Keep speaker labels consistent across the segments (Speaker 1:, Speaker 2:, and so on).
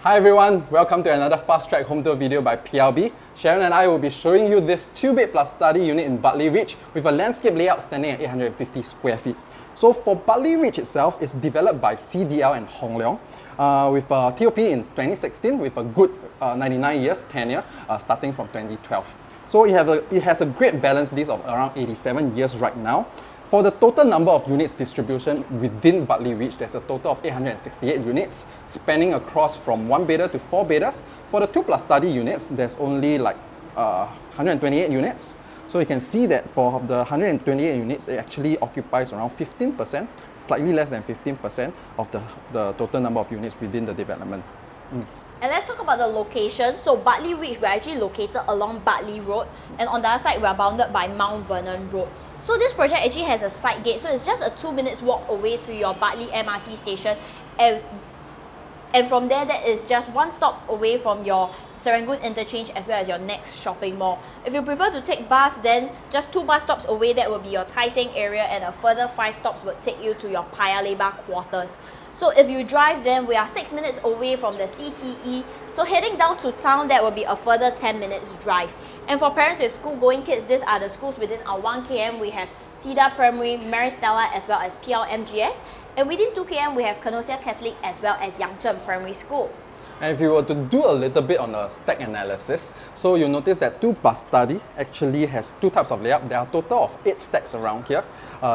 Speaker 1: Hi everyone, welcome to another FastTrack home tour video by PLB. Cheryl and I will be showing you this 2-bed plus study unit in Bartley Ridge with a landscape layout standing at 850 square feet. So for Bartley Ridge itself, it's developed by CDL and Hong Leong with TOP in 2016 with a good 99 years tenure starting from 2012. So it has a great balance list of around 87 years right now. For the total number of units distribution within Bartley Ridge, there's a total of 868 units spanning across from 1-bedder to 4-bedders. For the 2+ study units, there's only like 128 units. So you can see that for the 128 units, it actually occupies around 15%, slightly less than 15% of the total number of units within the development.
Speaker 2: And let's talk about the location. So Bartley Ridge, we're actually located along Bartley Road, and on the other side, we're bounded by Mount Vernon Road. So this project actually has a side gate, so it's just a 2 minutes walk away to your Bartley MRT station, and from there, that is just 1 stop away from your Serangoon interchange as well as your next shopping mall. If you prefer to take bus, then just 2 bus stops away, that will be your Tai Seng area, and a further 5 stops would take you to your Paya Lebar quarters. So if you drive, then we are 6 minutes away from the CTE. So heading down to town, that will be a further 10 minutes drive. And for parents with school-going kids, these are the schools within our 1 km. We have Cedar Primary, Maristella, as well as PLMGS. And within 2 km, we have Canosia Catholic as well as Yangzheng Primary School.
Speaker 1: And if you were to do a little bit on a stack analysis, so you'll notice that 2+ study actually has 2 types of layout. There are a total of 8 stacks around here,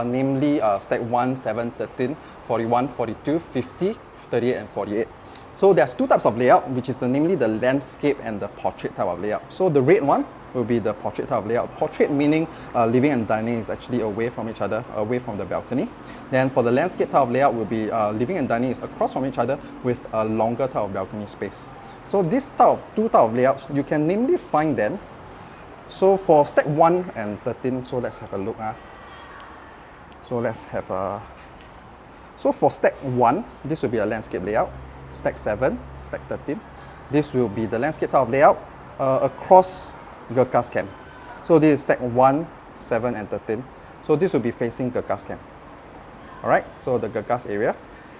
Speaker 1: namely stack 1, 7, 13, 41, 42, 50, 38 and 48. So there's 2 types of layout, which is namely the landscape and the portrait type of layout. So the red one will be the portrait type of layout. Portrait meaning living and dining is actually away from each other, away from the balcony. Then for the landscape type of layout will be living and dining is across from each other with a longer type of balcony space. So this type of 2 type of layouts, you can namely find them. So for stack 1 and 13, so let's have a look. So for stack 1, this will be a landscape layout. Stack 7, stack 13, this will be the landscape type of layout across Gerkas Camp. So this is stack 1, 7 and 13. So this will be facing Gerkas Camp. Alright, so the Gerkas area.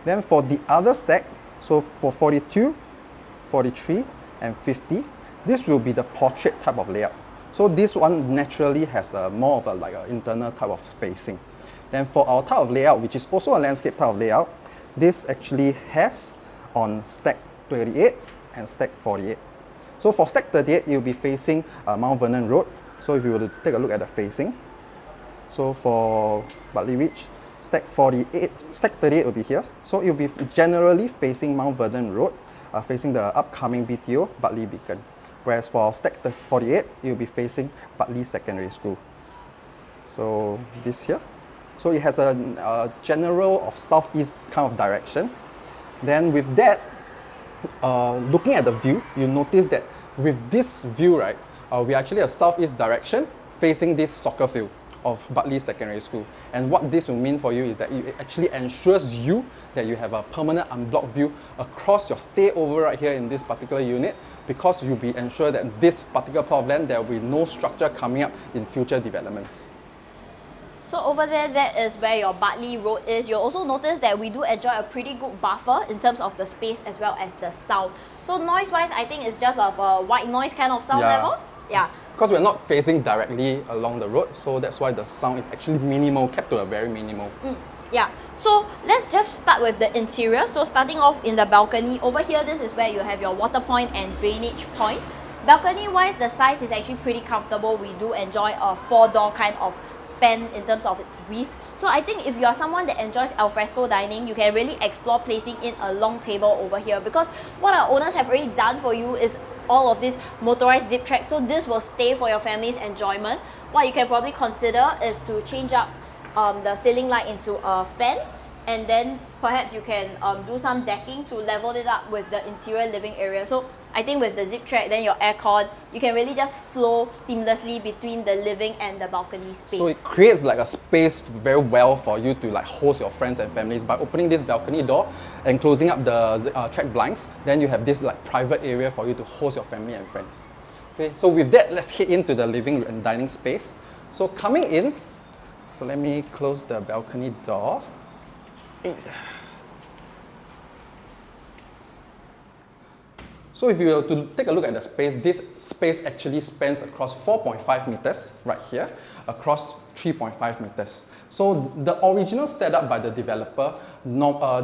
Speaker 1: Then for the other stack, so for 42, 43 and 50, this will be the portrait type of layout. So this one naturally has more of an internal type of spacing. Then for our type of layout, which is also a landscape type of layout, this actually has on stack 28 and stack 48. So for stack 38, you'll be facing Mount Vernon Road. So if you were to take a look at the facing, so for Bartley Ridge, stack 38 will be here. So you'll be generally facing Mount Vernon Road, facing the upcoming BTO, Bartley Beacon. Whereas for stack 48, you'll be facing Bartley Secondary School. So this here. So it has a general of southeast kind of direction. Then with that, looking at the view, you notice that with this view, right, we're actually a southeast direction facing this soccer field of Bartley Secondary School. And what this will mean for you is that it actually ensures you that you have a permanent unblocked view across your stay over right here in this particular unit, because you'll be ensured that this particular plot of land, there will be no structure coming up in future developments.
Speaker 2: So over there, that is where your Bartley Road is. You'll also notice that we do enjoy a pretty good buffer in terms of the space as well as the sound. So noise-wise, I think it's just of a white noise kind of sound level. Yeah.
Speaker 1: Because we're not facing directly along the road, so that's why the sound is actually minimal, kept to a very minimal.
Speaker 2: Yeah. So let's just start with the interior. So starting off in the balcony, over here, this is where you have your water point and drainage point. Balcony-wise, the size is actually pretty comfortable. We do enjoy a 4-door kind of span in terms of its width. So I think if you are someone that enjoys alfresco dining, you can really explore placing in a long table over here, because what our owners have already done for you is all of this motorized zip track. So this will stay for your family's enjoyment. What you can probably consider is to change up the ceiling light into a fan, and then perhaps you can do some decking to level it up with the interior living area. So I think with the zip track, then your aircon, you can really just flow seamlessly between the living and the balcony space.
Speaker 1: So it creates like a space very well for you to like host your friends and families by opening this balcony door and closing up the track blinds. Then you have this like private area for you to host your family and friends. Okay, so with that, let's head into the living and dining space. So coming in, so let me close the balcony door. So if you were to take a look at the space, this space actually spans across 4.5 meters right here, across 3.5 meters. So the original setup by the developer,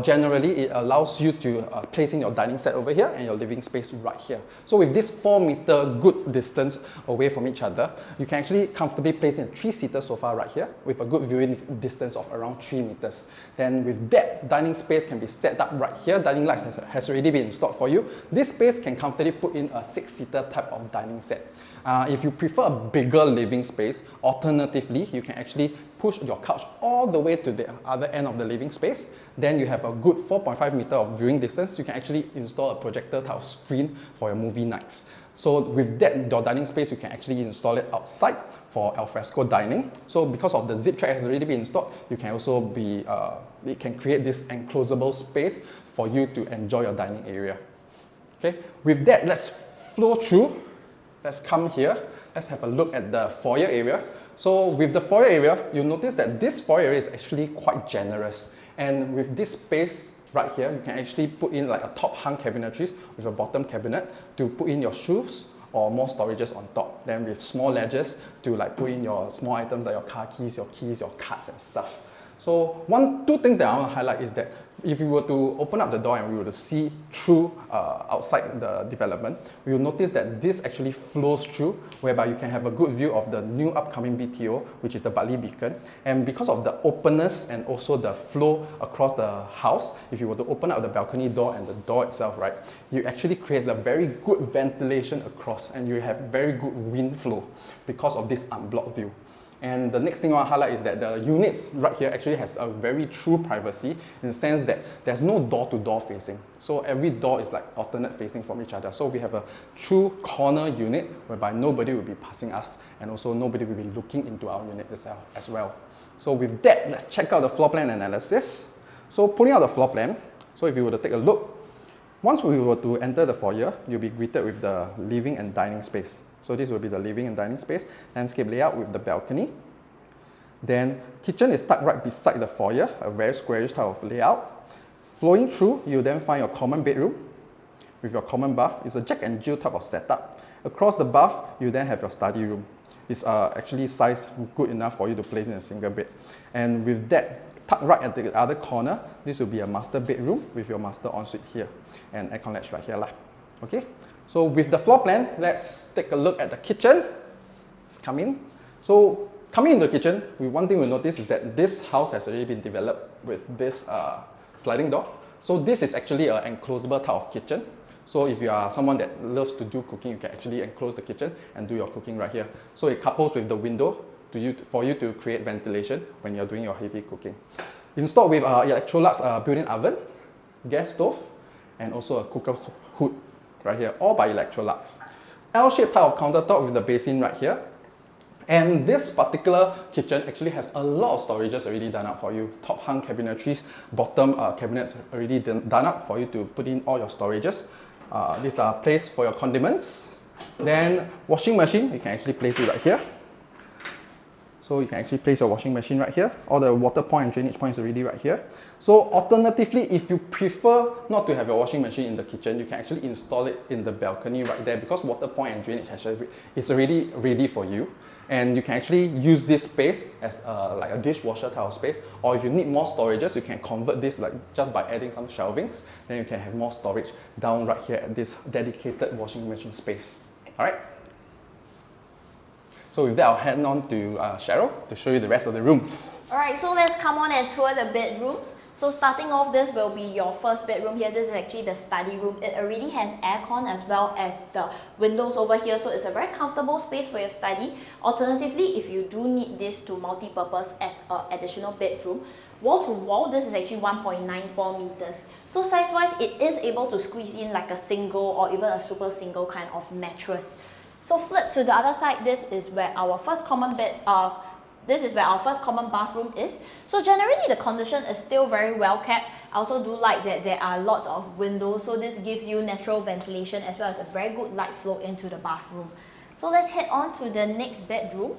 Speaker 1: generally it allows you to place in your dining set over here and your living space right here. So with this 4-meter good distance away from each other, you can actually comfortably place in a 3-seater sofa right here with a good viewing distance of around 3 meters. Then with that, dining space can be set up right here. Dining light has already been installed for you. This space can comfortably put in a 6-seater type of dining set. If you prefer a bigger living space, alternatively, you can actually push your couch all the way to the other end of the living space. Then you have a good 4.5 meter of viewing distance. You can actually install a projector type of screen for your movie nights. So with that, your dining space, you can actually install it outside for alfresco dining. So because of the zip track has already been installed, you can also be, it can create this enclosable space for you to enjoy your dining area. Okay, with that, let's flow through. Let's come here. Let's have a look at the foyer area. So with the foyer area, you'll notice that this foyer area is actually quite generous. And with this space right here, you can actually put in like a top hung cabinetries with a bottom cabinet to put in your shoes or more storages on top. Then with small ledges to like put in your small items like your car keys, your cards and stuff. So two things that I want to highlight is that if you were to open up the door and we were to see through outside the development, we will notice that this actually flows through, whereby you can have a good view of the new upcoming BTO, which is the Bartley Beacon. And because of the openness and also the flow across the house, if you were to open up the balcony door and the door itself, right, you actually creates a very good ventilation across, and you have very good wind flow because of this unblocked view. And the next thing I want to highlight is that the units right here actually has a very true privacy in the sense that there's no door-to-door facing. So every door is like alternate facing from each other. So we have a true corner unit whereby nobody will be passing us and also nobody will be looking into our unit itself as well. So with that, let's check out the floor plan analysis. So pulling out the floor plan, so if you were to take a look, once we were to enter the foyer, you'll be greeted with the living and dining space. So this will be the living and dining space, landscape layout with the balcony. Then kitchen is tucked right beside the foyer, a very squarish type of layout. Flowing through, you then find your common bedroom with your common bath. It's a Jack and Jill type of setup. Across the bath, you then have your study room. It's actually sized good enough for you to place in a single bed. And with that, tucked right at the other corner, this will be a master bedroom with your master ensuite here and aircon latch right here. Okay, so with the floor plan, let's take a look at the kitchen. Let's come in. So coming into the kitchen, one thing we'll notice is that this house has already been developed with this sliding door. So this is actually an enclosable type of kitchen. So if you are someone that loves to do cooking, you can actually enclose the kitchen and do your cooking right here. So it couples with the window for you to create ventilation when you're doing your heavy cooking. Installed with Electrolux built-in oven, gas stove, and also a cooker hood right here, all by Electrolux. L-shaped type of countertop with the basin right here. And this particular kitchen actually has a lot of storages already done up for you. Top hung cabinetries, bottom cabinets already done up for you to put in all your storages. These are placed for your condiments. Then washing machine, you can actually place it right here. So you can actually place your washing machine right here. All the water point and drainage points already right here. So alternatively, if you prefer not to have your washing machine in the kitchen, you can actually install it in the balcony right there because water point and drainage is already ready for you. And you can actually use this space as like a dishwasher type of space. Or if you need more storages, you can convert this like just by adding some shelvings. Then you can have more storage down right here at this dedicated washing machine space. All right. So with that, I'll hand on to Cheryl to show you the rest of the rooms.
Speaker 2: Alright, so let's come on and tour the bedrooms. So starting off, this will be your first bedroom here. This is actually the study room. It already has aircon as well as the windows over here. So it's a very comfortable space for your study. Alternatively, if you do need this to multi-purpose as an additional bedroom, wall to wall, this is actually 1.94 meters. So size-wise, it is able to squeeze in like a single or even a super single kind of mattress. So flip to the other side, this is where our first common bathroom is. So generally the condition is still very well kept. I also do like that there are lots of windows, so this gives you natural ventilation as well as a very good light flow into the bathroom. So let's head on to the next bedroom.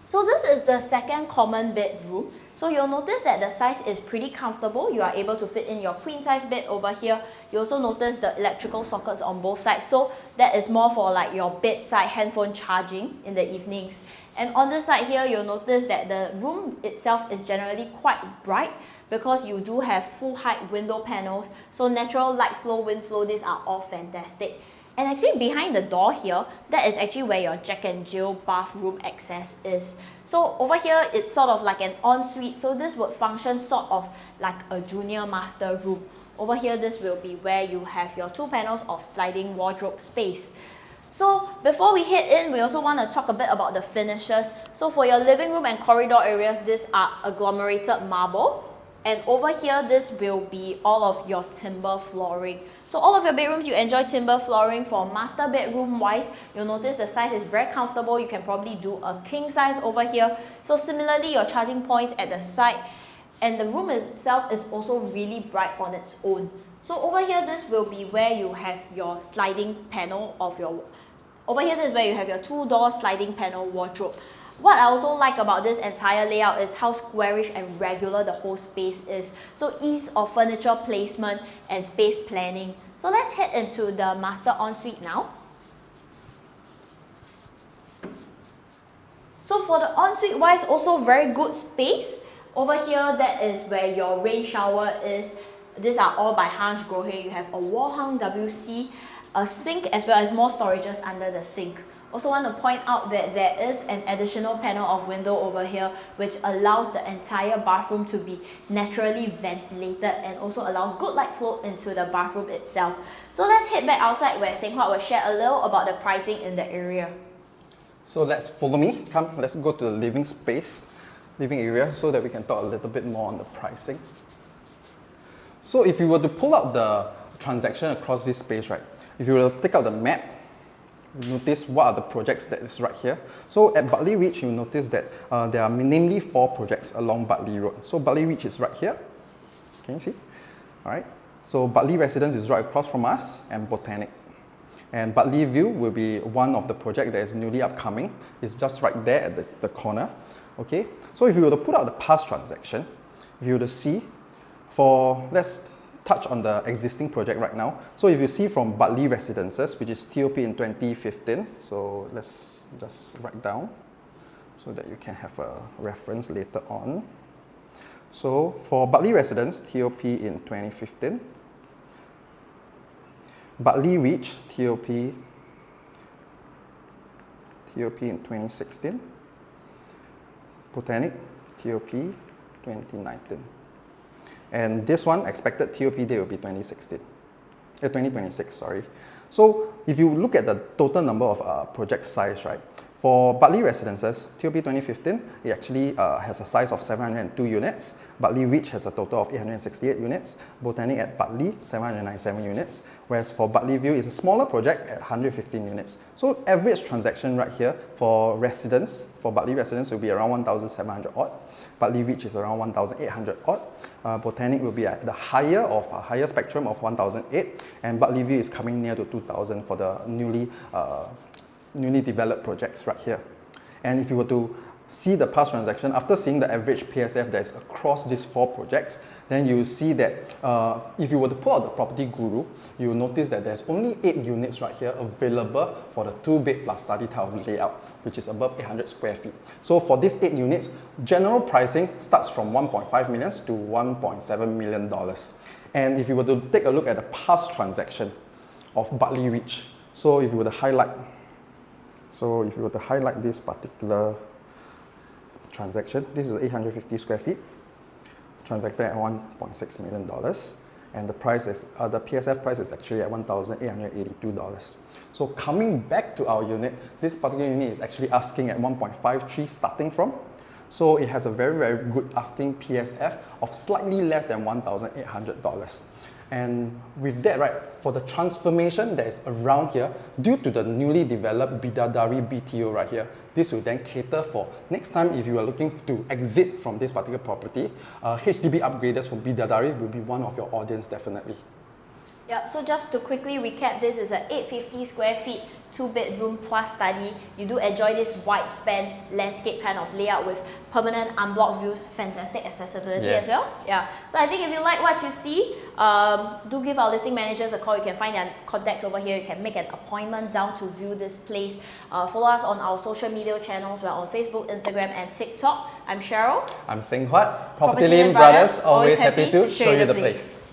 Speaker 2: So this is the second common bedroom. So you'll notice that the size is pretty comfortable. You are able to fit in your queen size bed over here. You also notice the electrical sockets on both sides. So that is more for like your bedside handphone charging in the evenings. And on this side here, you'll notice that the room itself is generally quite bright because you do have full height window panels. So natural light flow, wind flow, these are all fantastic. And actually behind the door here, that is actually where your Jack and Jill bathroom access is. So over here, it's sort of like an ensuite. So this would function sort of like a junior master room. Over here, this will be where you have your 2 panels of sliding wardrobe space. So before we head in, we also want to talk a bit about the finishes. So for your living room and corridor areas, these are agglomerated marble. And over here, this will be all of your timber flooring. So all of your bedrooms, you enjoy timber flooring. For master bedroom wise, you'll notice the size is very comfortable. You can probably do a king size over here. So similarly, your charging points at the side. And the room itself is also really bright on its own. So over here, this will be where you have your sliding panel of your... Over here, this is where you have your 2-door sliding panel wardrobe. What I also like about this entire layout is how squarish and regular the whole space is. So ease of furniture placement and space planning. So let's head into the master ensuite now. So for the ensuite wise, also very good space. Over here, that is where your rain shower is. These are all by Hans Grohe. You have a wall hung WC, a sink, as well as more storages under the sink. Also want to point out that there is an additional panel of window over here which allows the entire bathroom to be naturally ventilated and also allows good light flow into the bathroom itself. So let's head back outside where Seng Huat will share a little about the pricing in the area.
Speaker 1: So let's follow me. Come, let's go to the living area so that we can talk a little bit more on the pricing. So if you were to pull out the transaction across this space, right? If you were to take out the map, you notice what are the projects that is right here. So at Bartley Ridge, you notice that there are namely 4 projects along Bartley Road. So Bartley Ridge is right here. Can you see? All right. So Bartley Residence is right across from us, and Botanic. And Bartley View will be one of the projects that is newly upcoming. It's just right there at the corner. Okay. So if you were to put out the past transaction, if you were to see, let's touch on the existing project right now. So if you see from Bartley Residences, which is TOP in 2015, so let's just write down so that you can have a reference later on. So for Bartley Residence, TOP in 2015, Bartley Ridge, TOP in 2016, Botanic, TOP 2019. And this one, expected TOP date will be 2026, sorry. So if you look at the total number of project size, right? For Bartley Residences, TOP 2015, it actually has a size of 702 units. Bartley Ridge has a total of 868 units. Botanic at Bartley, 797 units. Whereas for Bartley View, it's a smaller project at 115 units. So average transaction right here for residents, for Bartley Residence will be around 1,700 odd. Bartley Ridge is around 1,800 odd. Botanic will be at the higher spectrum of 1,008. And Bartley View is coming near to 2,000 for the newly developed projects right here. And if you were to see the past transaction, after seeing the average PSF that is across these 4 projects, then you see that if you were to pull out the Property Guru, you will notice that there's only 8 units right here available for the 2-bed plus study type of layout, which is above 800 square feet. So for these 8 units, general pricing starts from $1.5 million to $1.7 million. And if you were to take a look at the past transaction of Bartley Ridge, so if you were to highlight this particular transaction, this is 850 square feet, transacted at $1.6 million, and the price is the PSF price is actually at $1,882. So coming back to our unit, this particular unit is actually asking at 1.53 starting from. So it has a very, very good asking PSF of slightly less than $1,800. And with that, right, for the transformation that is around here, due to the newly developed Bidadari BTO right here, this will then cater for next time if you are looking to exit from this particular property, HDB upgraders from Bidadari will be one of your audience definitely.
Speaker 2: Yep, so just to quickly recap, this is a 850 square feet, 2-bedroom plus study. You do enjoy this wide span landscape kind of layout with permanent unblocked views, fantastic accessibility as well. Yeah, so I think if you like what you see, do give our listing managers a call. You can find their contacts over here. You can make an appointment down to view this place. Follow us on our social media channels. We're on Facebook, Instagram and TikTok. I'm Cheryl.
Speaker 1: I'm Seng Huat. PropertyLimBrothers, always happy to show you the place.